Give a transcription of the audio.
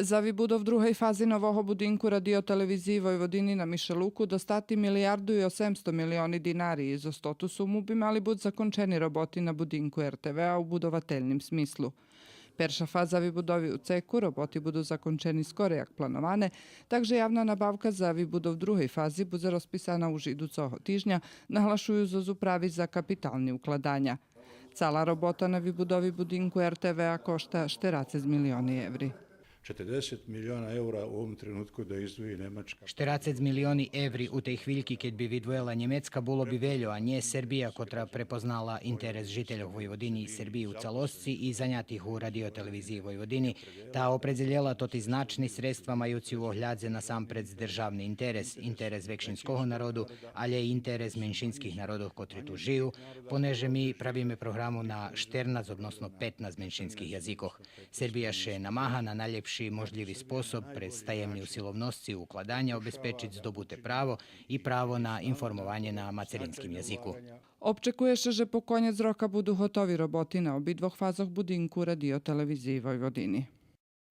Заві буде в другій фазі нового будинку радіотелевізії Vojvodini na Mišeluku dostati milijardu i 800 milioni dinari i za stotu sumu bi mali bud zakončeni roboti na budinku RTV-a u budovateljnim smislu. Перша фаза вибудови у цеку, роботи будуть закончені скоро, як плановане, також явна набавка за вибудов другої фази буде розписана уже до цього тижня, наглашуju з управи за капітальні укладання. Цяла робота на вибудови будинку RTV-a košta 40 milioni evri. 40 miliona eura u ovom trenutku da izdvoji Nemačka. 40 milioni evri u tej chvíľky, keď by vydvojila Njemecka, bolo by veľo, a nie Serbija, ktorá prepoznala interes žiteľov Vojvodiny i Srbiji u celosci i zaňatých u radioteleviziji Vojvodini, tá opredzeljela toti značni sredstva majući u ohľadze na sam pred državni interes vekšinskog narodu, ali i interes menšinskih narodov kotri tu žiju, poneže mi pravime programu na 14, odnosno 15 menšinskih jazikoh. Serbija še namaha na najljepši možljivi sposob pred tajemni usilovnosti ukladanja obezpečiť zdobute pravo i pravo na informovanje na materinskim jeziku. Očekuje se, že po konec roka budu gotovi roboti na obidvoch fazah budinku radioteleviziji Vojvodini.